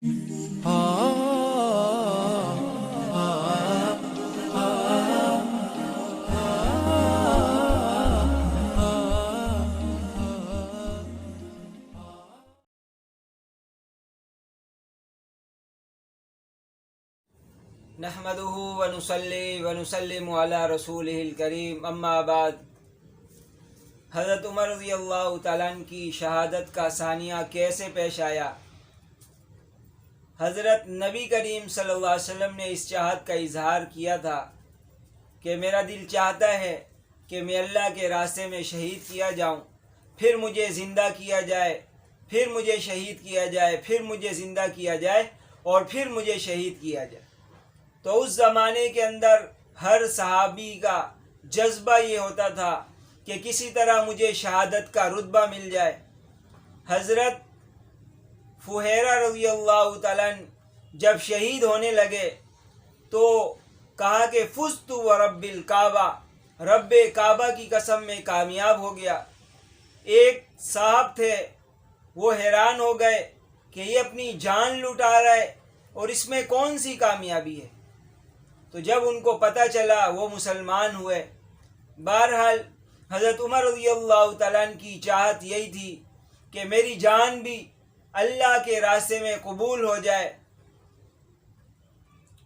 نحمدہ ونصلی ونسلم علی رسولہ الکریم، اما بعد۔ حضرت عمر رضی اللہ تعالیٰ عنہ کی شہادت کا ثانیہ کیسے پیش آیا؟ حضرت نبی کریم صلی اللہ علیہ وسلم نے اس چاہت کا اظہار کیا تھا کہ میرا دل چاہتا ہے کہ میں اللہ کے راستے میں شہید کیا جاؤں، پھر مجھے زندہ کیا جائے، پھر مجھے شہید کیا جائے، پھر مجھے زندہ کیا جائے اور پھر مجھے شہید کیا جائے۔ تو اس زمانے کے اندر ہر صحابی کا جذبہ یہ ہوتا تھا کہ کسی طرح مجھے شہادت کا رتبہ مل جائے۔ حضرت فہیرہ رضی اللہ تعالیٰ عنہ جب شہید ہونے لگے تو کہا کہ فزت ورب الکعبہ، رب کعبہ کی قسم میں کامیاب ہو گیا۔ ایک صاحب تھے، وہ حیران ہو گئے کہ یہ اپنی جان لٹا رہا ہے اور اس میں کون سی کامیابی ہے؟ تو جب ان کو پتہ چلا وہ مسلمان ہوئے۔ بہرحال حضرت عمر رضی اللہ تعالیٰ عنہ کی چاہت یہی تھی کہ میری جان بھی اللہ کے راستے میں قبول ہو جائے۔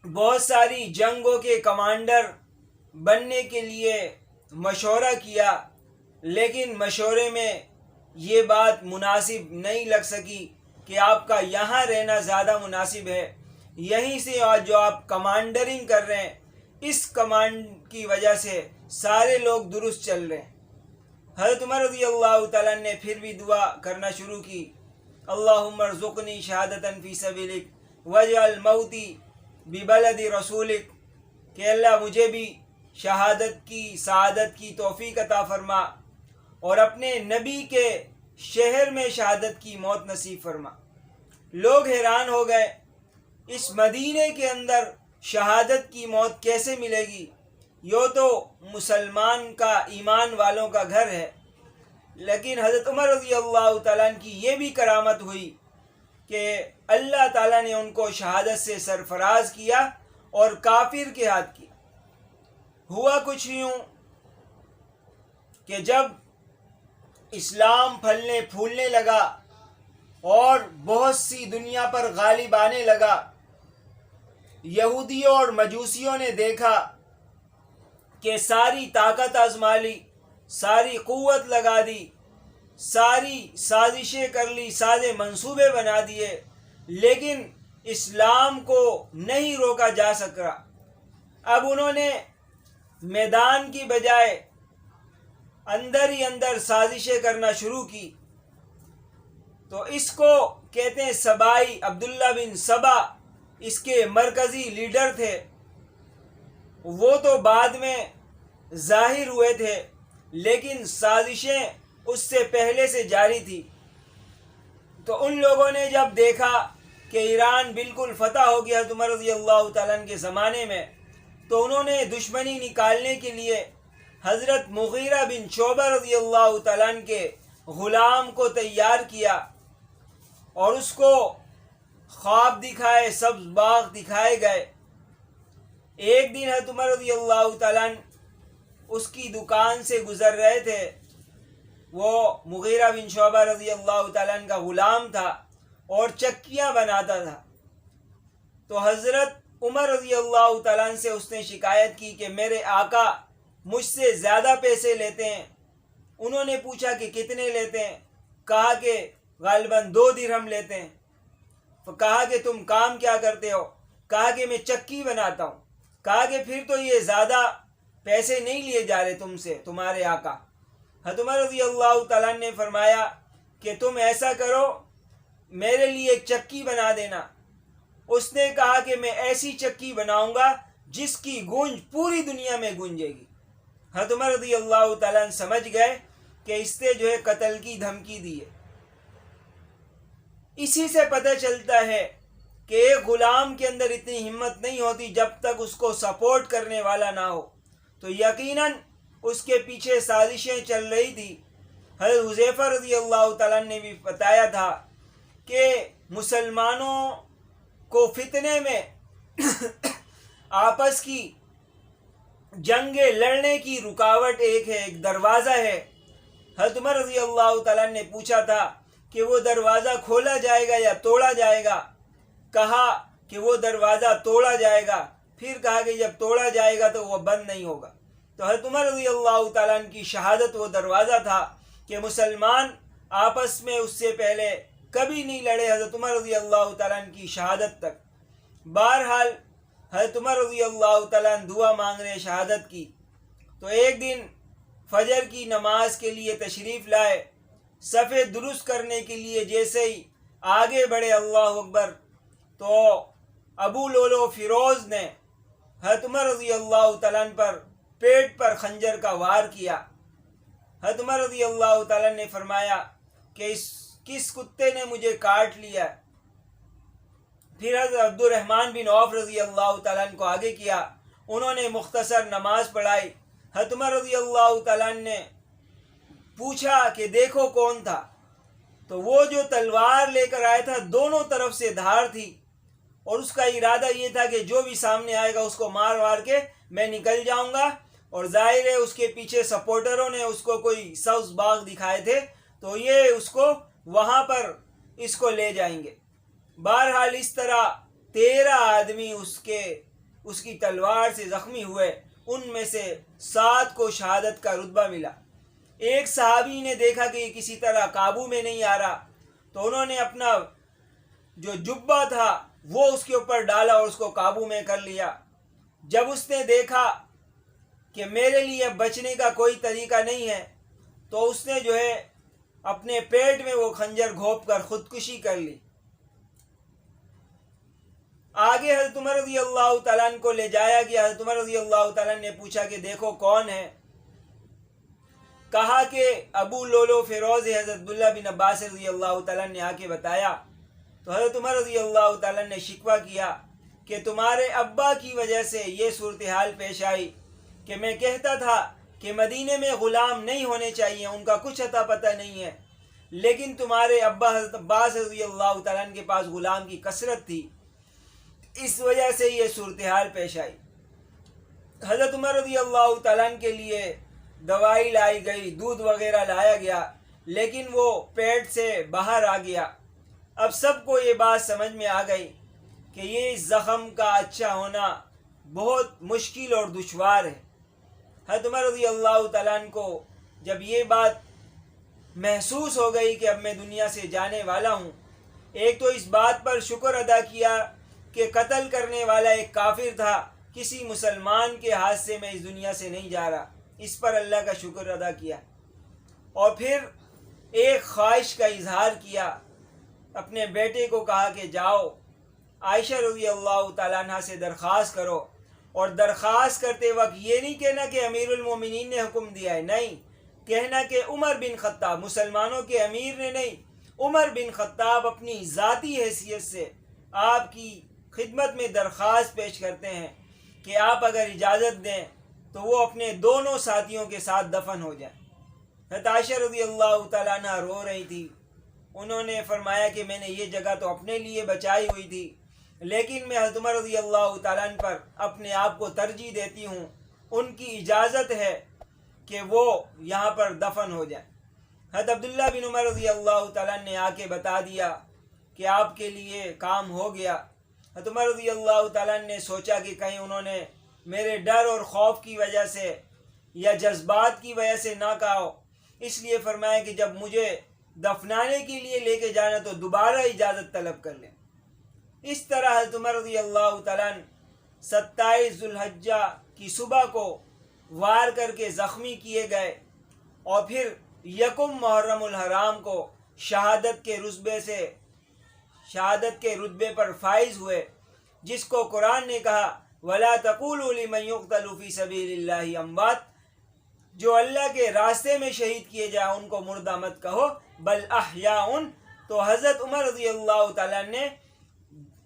بہت ساری جنگوں کے کمانڈر بننے کے لیے مشورہ کیا، لیکن مشورے میں یہ بات مناسب نہیں لگ سکی کہ آپ کا یہاں رہنا زیادہ مناسب ہے، یہیں سے جو آپ کمانڈرنگ کر رہے ہیں اس کمانڈ کی وجہ سے سارے لوگ درست چل رہے ہیں۔ حضرت عمر رضی اللہ تعالیٰ نے پھر بھی دعا کرنا شروع کی، اللہم ارزقنی شہادتا فی سبیلک واجعل موتی ببلد رسولک، کہ اللہ مجھے بھی شہادت کی سعادت کی توفیق عطا فرما اور اپنے نبی کے شہر میں شہادت کی موت نصیب فرما۔ لوگ حیران ہو گئے، اس مدینے کے اندر شہادت کی موت کیسے ملے گی؟ یہ تو مسلمان کا، ایمان والوں کا گھر ہے۔ لیکن حضرت عمر رضی اللہ تعالیٰ عنہ کی یہ بھی کرامت ہوئی کہ اللہ تعالیٰ نے ان کو شہادت سے سرفراز کیا اور کافر کے ہاتھ کیا۔ ہوا کچھ یوں کہ جب اسلام پھلنے پھولنے لگا اور بہت سی دنیا پر غالب آنے لگا، یہودیوں اور مجوسیوں نے دیکھا کہ ساری طاقت آزما لی، ساری قوت لگا دی، ساری سازشیں کر لی، سازے منصوبے بنا دیے، لیکن اسلام کو نہیں روکا جا سکا۔ اب انہوں نے میدان کی بجائے اندر ہی اندر سازشیں کرنا شروع کی۔ تو اس کو کہتے ہیں سبائی، عبداللہ بن سبا اس کے مرکزی لیڈر تھے۔ وہ تو بعد میں ظاہر ہوئے تھے لیکن سازشیں اس سے پہلے سے جاری تھی۔ تو ان لوگوں نے جب دیکھا کہ ایران بالکل فتح ہو گیا حضرت عمر رضی اللہ تعالیٰ عنہ کے زمانے میں، تو انہوں نے دشمنی نکالنے کے لیے حضرت مغیرہ بن شعبہ رضی اللہ تعالیٰ عنہ کے غلام کو تیار کیا اور اس کو خواب دکھائے، سبز باغ دکھائے گئے۔ ایک دن حضرت عمر رضی اللہ تعالیٰ عنہ اس کی دکان سے گزر رہے تھے، وہ مغیرہ بن شعبہ رضی اللہ تعالیٰ عنہ کا غلام تھا اور چکیاں بناتا تھا۔ تو حضرت عمر رضی اللہ تعالیٰ عنہ سے اس نے شکایت کی کہ میرے آقا مجھ سے زیادہ پیسے لیتے ہیں۔ انہوں نے پوچھا کہ کتنے لیتے ہیں؟ کہا کہ غالباً 2 درہم لیتے ہیں۔ کہا کہ تم کام کیا کرتے ہو؟ کہا کہ میں چکی بناتا ہوں۔ کہا کہ پھر تو یہ زیادہ پیسے نہیں لیے جا رہے تم سے، تمہارے آقا۔ حضرت عمر رضی اللہ تعالیٰ نے فرمایا کہ تم ایسا کرو، میرے لیے ایک چکی بنا دینا۔ اس نے کہا کہ میں ایسی چکی بناؤں گا جس کی گونج پوری دنیا میں گونجے گی۔ حضرت عمر رضی اللہ تعالیٰ عنہ سمجھ گئے کہ اس نے جو ہے قتل کی دھمکی دی ہے۔ اسی سے پتہ چلتا ہے کہ ایک غلام کے اندر اتنی ہمت نہیں ہوتی جب تک اس کو سپورٹ کرنے والا نہ ہو۔ تو یقیناً اس کے پیچھے سازشیں چل رہی تھی۔ حضرت حذیفہ رضی اللہ تعالیٰ نے بھی بتایا تھا کہ مسلمانوں کو فتنے میں آپس کی جنگیں لڑنے کی رکاوٹ ایک ہے، ایک دروازہ ہے۔ حضرت عمر رضی اللہ تعالیٰ نے پوچھا تھا کہ وہ دروازہ کھولا جائے گا یا توڑا جائے گا؟ کہا کہ وہ دروازہ توڑا جائے گا، پھر کہا کہ جب توڑا جائے گا تو وہ بند نہیں ہوگا۔ تو حضرت عمر رضی اللہ تعالیٰ کی شہادت وہ دروازہ تھا کہ مسلمان آپس میں اس سے پہلے کبھی نہیں لڑے، حضرت عمر رضی اللہ تعالیٰ کی شہادت تک۔ بہرحال حضرت عمر رضی اللہ تعالیٰ دعا مانگ رہے شہادت کی، تو ایک دن فجر کی نماز کے لیے تشریف لائے، صفے درست کرنے کے لیے جیسے ہی آگے بڑھے اللہ اکبر، تو ابو لولو فیروز نے حضرت عمر رضی اللہ تعالیٰ پر پیٹ پر خنجر کا وار کیا۔ حضرت عمر رضی اللہ تعالیٰ نے فرمایا کہ کس کتے نے مجھے کاٹ لیا؟ پھر حضرت عبد الرحمن بن عوف رضی اللہ تعالیٰ کو آگے کیا، انہوں نے مختصر نماز پڑھائی۔ حضرت عمر رضی اللہ تعالیٰ نے پوچھا کہ دیکھو کون تھا؟ تو وہ جو تلوار لے کر آیا تھا دونوں طرف سے دھار تھی، اور اس کا ارادہ یہ تھا کہ جو بھی سامنے آئے گا اس کو مار وار کے میں نکل جاؤں گا، اور ظاہر ہے اس کے پیچھے سپورٹروں نے اس کو کوئی سبز باغ دکھائے تھے تو یہ اس کو وہاں پر اس کو لے جائیں گے۔ بہرحال اس طرح 13 آدمی اس کی تلوار سے زخمی ہوئے، ان میں سے 7 کو شہادت کا رتبہ ملا۔ ایک صحابی نے دیکھا کہ یہ کسی طرح قابو میں نہیں آ رہا، تو انہوں نے اپنا جو جبہ تھا وہ اس کے اوپر ڈالا اور اس کو قابو میں کر لیا۔ جب اس نے دیکھا کہ میرے لیے بچنے کا کوئی طریقہ نہیں ہے، تو اس نے جو ہے اپنے پیٹ میں وہ خنجر گھونپ کر خودکشی کر لی۔ آگے حضرت عمر رضی اللہ تعالیٰ کو لے جایا گیا۔ حضرت عمر رضی اللہ تعالیٰ نے پوچھا کہ دیکھو کون ہے؟ کہا کہ ابو لولو فیروز ہے۔ حضرت عبداللہ بن عباس رضی اللہ تعالیٰ نے آ کے بتایا، تو حضرت عمر رضی اللہ تعالیٰ نے شکوہ کیا کہ تمہارے ابا کی وجہ سے یہ صورتحال پیش آئی کہ میں کہتا تھا کہ مدینے میں غلام نہیں ہونے چاہیے، ان کا کچھ اتا پتہ نہیں ہے، لیکن تمہارے ابا حضرت عباس رضی اللہ تعالیٰ کے پاس غلام کی کثرت تھی، اس وجہ سے یہ صورتحال پیش آئی۔ حضرت عمر رضی اللہ تعالیٰ کے لیے دوائی لائی گئی، دودھ وغیرہ لایا گیا، لیکن وہ پیٹ سے باہر آ گیا۔ اب سب کو یہ بات سمجھ میں آ گئی کہ یہ زخم کا اچھا ہونا بہت مشکل اور دشوار ہے۔ حضرت عمر رضی اللہ تعالیٰ کو جب یہ بات محسوس ہو گئی کہ اب میں دنیا سے جانے والا ہوں، ایک تو اس بات پر شکر ادا کیا کہ قتل کرنے والا ایک کافر تھا، کسی مسلمان کے ہاتھ سے میں اس دنیا سے نہیں جا رہا، اس پر اللہ کا شکر ادا کیا، اور پھر ایک خواہش کا اظہار کیا، اپنے بیٹے کو کہا کہ جاؤ عائشہ رضی اللہ تعالیٰ عنہ سے درخواست کرو، اور درخواست کرتے وقت یہ نہیں کہنا کہ امیر المومنین نے حکم دیا ہے، نہیں، کہنا کہ عمر بن خطاب، مسلمانوں کے امیر نے نہیں، عمر بن خطاب اپنی ذاتی حیثیت سے آپ کی خدمت میں درخواست پیش کرتے ہیں کہ آپ اگر اجازت دیں تو وہ اپنے دونوں ساتھیوں کے ساتھ دفن ہو جائیں۔ حضرت عائشہ رضی اللہ تعالیٰ عنہ رو رہی تھی، انہوں نے فرمایا کہ میں نے یہ جگہ تو اپنے لیے بچائی ہوئی تھی، لیکن میں حضرت عمر رضی اللہ تعالیٰ عنہ پر اپنے آپ کو ترجیح دیتی ہوں، ان کی اجازت ہے کہ وہ یہاں پر دفن ہو جائیں۔ حضرت عبداللہ بن عمر رضی اللہ تعالیٰ عنہ نے آ کے بتا دیا کہ آپ کے لیے کام ہو گیا۔ حضرت عمر رضی اللہ تعالیٰ عنہ نے سوچا کہ کہیں انہوں نے میرے ڈر اور خوف کی وجہ سے یا جذبات کی وجہ سے نہ کہا ہو، اس لیے فرمایا کہ جب مجھے دفنانے کے لیے لے کے جانا تو دوبارہ اجازت طلب کر لیں۔ اس طرح حضرت عمر رضی اللہ تعالیٰ عنہ 27 ذو الحجہ کی صبح کو وار کر کے زخمی کیے گئے، اور پھر 1 محرم الحرام کو شہادت کے رتبے پر فائز ہوئے، جس کو قرآن نے کہا وَلَا تَقُولُوا لِمَنْ يُقْتَلُ فِي سَبِيلِ اللَّهِ أَمْوَاتٌ، جو اللہ کے راستے میں شہید کیے جائیں ان کو مردہ مت کہو، بل احیاء۔ تو حضرت عمر رضی اللہ تعالیٰ نے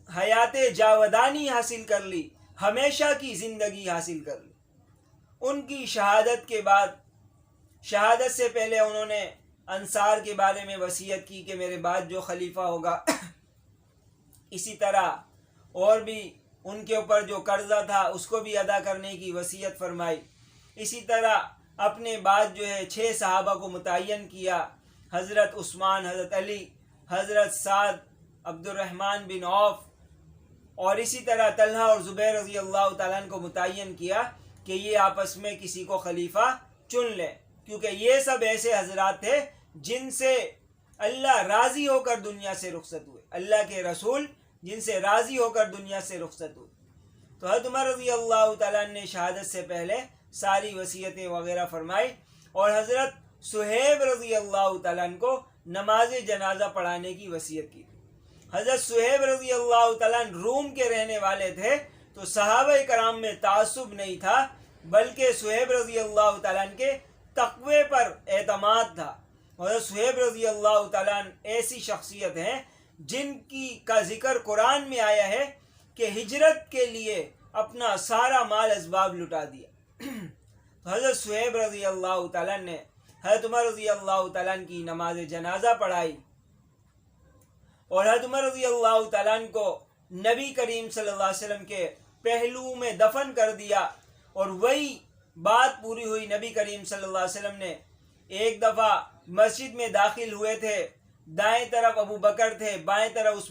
حیات جاودانی حاصل کر لی، ہمیشہ کی زندگی حاصل کر لی۔ ان کی شہادت کے بعد، شہادت سے پہلے انہوں نے انصار کے بارے میں وصیت کی کہ میرے بعد جو خلیفہ ہوگا، اسی طرح اور بھی ان کے اوپر جو قرضہ تھا اس کو بھی ادا کرنے کی وصیت فرمائی۔ اسی طرح اپنے بعد جو ہے 6 صحابہ کو متعین کیا، حضرت عثمان، حضرت علی، حضرت سعد، عبد الرحمن بن عوف، اور اسی طرح طلحہ اور زبیر رضی اللہ تعالیٰ عنہ کو متعین کیا کہ یہ آپس میں کسی کو خلیفہ چن لیں، کیونکہ یہ سب ایسے حضرات تھے جن سے اللہ راضی ہو کر دنیا سے رخصت ہوئے، اللہ کے رسول جن سے راضی ہو کر دنیا سے رخصت ہوئے۔ تو حضرت عمر رضی اللہ تعالیٰ عنہ نے شہادت سے پہلے ساری وصیتیں وغیرہ فرمائی، اور حضرت صہیب رضی اللہ تعالیٰ عنہ کو نماز جنازہ پڑھانے کی وصیت کی۔ حضرت صہیب رضی اللہ تعالیٰ عنہ روم کے رہنے والے تھے، تو صحابہ کرام میں تعصب نہیں تھا، بلکہ صہیب رضی اللہ تعالیٰ عنہ کے تقوی پر اعتماد تھا۔ حضرت صہیب رضی اللہ تعالیٰ عنہ ایسی شخصیت ہیں جن کا ذکر قرآن میں آیا ہے کہ ہجرت کے لیے اپنا سارا مال اسباب لٹا دیا۔ تو حضرت صہیب رضی اللہ تعالیٰ نے حضرت عمر رضی اللہ تعالیٰ کی نماز جنازہ پڑھائی، اور حضرت عمر رضی اللہ تعالیٰ کو نبی کریم صلی اللہ علیہ وسلم کے پہلو میں دفن کر دیا۔ اور وہی بات پوری ہوئی، نبی کریم صلی اللہ علیہ وسلم نے ایک دفعہ مسجد میں داخل ہوئے تھے، دائیں طرف ابو بکر تھے، بائیں طرف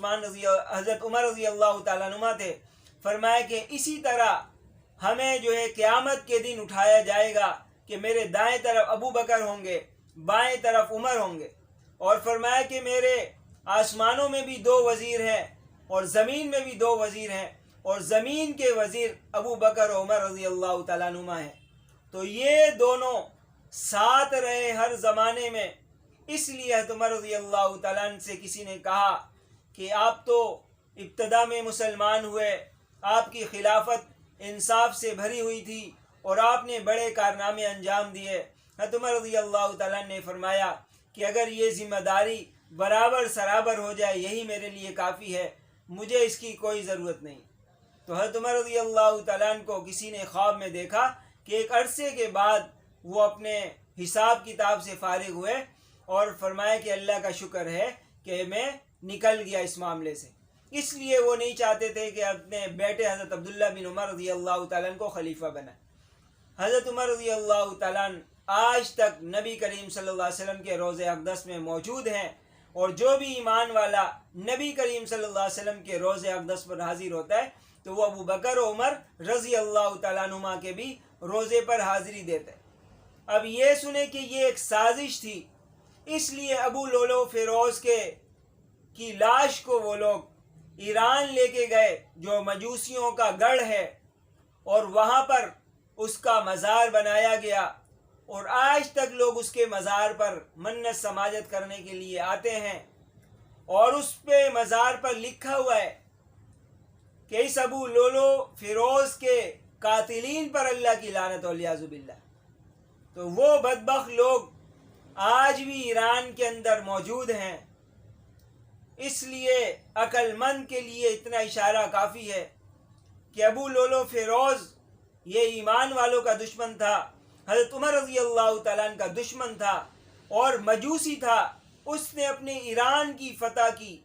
حضرت عمر رضی اللہ تعالیٰ عنہ تھے۔ فرمایا کہ اسی طرح ہمیں جو ہے قیامت کے دن اٹھایا جائے گا کہ میرے دائیں طرف ابو بکر ہوں گے، بائیں طرف عمر ہوں گے، اور فرمایا کہ میرے آسمانوں میں بھی 2 وزیر ہیں اور زمین میں بھی 2 وزیر ہیں، اور زمین کے وزیر ابو بکر و عمر رضی اللہ تعالیٰ عنہ ہیں۔ تو یہ دونوں ساتھ رہے ہر زمانے میں، اس لیے حضرت عمر رضی اللہ تعالیٰ عنہ سے کسی نے کہا کہ آپ تو ابتدا میں مسلمان ہوئے، آپ کی خلافت انصاف سے بھری ہوئی تھی اور آپ نے بڑے کارنامے انجام دیے۔ حضرت عمر رضی اللہ تعالیٰ نے فرمایا کہ اگر یہ ذمہ داری برابر سرابر ہو جائے یہی میرے لیے کافی ہے، مجھے اس کی کوئی ضرورت نہیں۔ تو حضرت عمر رضی اللہ تعالیٰ کو کسی نے خواب میں دیکھا کہ ایک عرصے کے بعد وہ اپنے حساب کتاب سے فارغ ہوئے، اور فرمایا کہ اللہ کا شکر ہے کہ میں نکل گیا اس معاملے سے۔ اس لیے وہ نہیں چاہتے تھے کہ اپنے بیٹے حضرت عبداللہ بن عمر رضی اللہ تعالیٰ کو خلیفہ بنائے۔ حضرت عمر رضی اللہ تعالیٰ آج تک نبی کریم صلی اللہ علیہ وسلم کے روضہ اقدس میں موجود ہیں، اور جو بھی ایمان والا نبی کریم صلی اللہ علیہ وسلم کے روضہ اقدس پر حاضر ہوتا ہے تو وہ ابو بکر و عمر رضی اللہ تعالیٰ عنہما کے بھی روضے پر حاضری دیتا ہے۔ اب یہ سنیں کہ یہ ایک سازش تھی، اس لیے ابو لولو فیروز کی لاش کو وہ لوگ ایران لے کے گئے، جو مجوسیوں کا گڑھ ہے، اور وہاں پر اس کا مزار بنایا گیا، اور آج تک لوگ اس کے مزار پر منت سماجت کرنے کے لیے آتے ہیں، اور اس پہ مزار پر لکھا ہوا ہے کہ اس ابو لولو فیروز کے قاتلین پر اللہ کی لعنت والعیاذ باللہ۔ تو وہ بدبخت لوگ آج بھی ایران کے اندر موجود ہیں۔ اس لیے عقل مند کے لیے اتنا اشارہ کافی ہے کہ ابو لولو فیروز یہ ایمان والوں کا دشمن تھا، حضرت عمر رضی اللہ تعالیٰ عنہ کا دشمن تھا، اور مجوسی تھا۔ اس نے اپنے ایران کی فتح کی،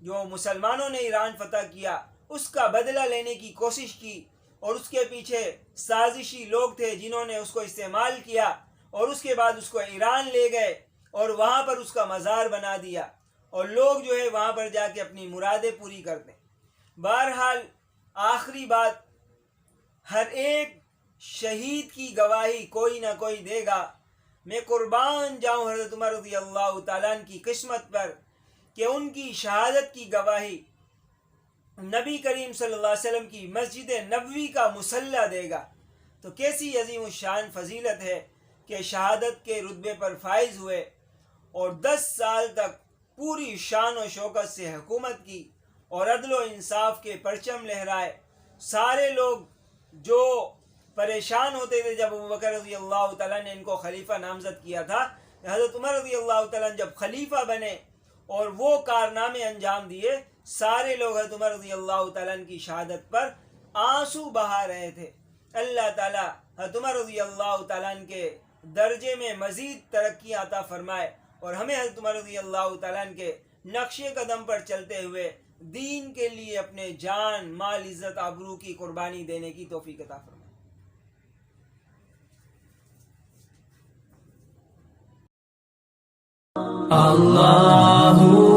جو مسلمانوں نے ایران فتح کیا اس کا بدلہ لینے کی کوشش کی، اور اس کے پیچھے سازشی لوگ تھے جنہوں نے اس کو استعمال کیا، اور اس کے بعد اس کو ایران لے گئے اور وہاں پر اس کا مزار بنا دیا، اور لوگ جو ہے وہاں پر جا کے اپنی مرادیں پوری کرتے ہیں۔ بہرحال آخری بات، ہر ایک شہید کی گواہی کوئی نہ کوئی دے گا۔ میں قربان جاؤں حضرت عمر رضی اللہ تعالیٰ عنہ کی قسمت پر کہ ان کی شہادت کی گواہی نبی کریم صلی اللہ علیہ وسلم کی مسجد نبوی کا مصلی دے گا۔ تو کیسی عظیم الشان فضیلت ہے کہ شہادت کے رتبے پر فائز ہوئے، اور 10 سال تک پوری شان و شوکت سے حکومت کی، اور عدل و انصاف کے پرچم لہرائے۔ سارے لوگ جو پریشان ہوتے تھے جب ابو بکر رضی اللہ تعالیٰ نے ان کو خلیفہ نامزد کیا تھا، حضرت عمر رضی اللہ تعالیٰ جب خلیفہ بنے اور وہ کارنامے انجام دیے، سارے لوگ حضرت عمر رضی اللہ تعالیٰ کی شہادت پر آنسو بہا رہے تھے۔ اللہ تعالیٰ حضرت عمر رضی اللہ تعالیٰ کے درجے میں مزید ترقی عطا فرمائے، اور ہمیں حضرت عمر رضی اللہ تعالیٰ کے نقش قدم پر چلتے ہوئے دین کے لیے اپنے جان مال عزت آبرو کی قربانی دینے کی توفیق عطا فرمائے. اللہ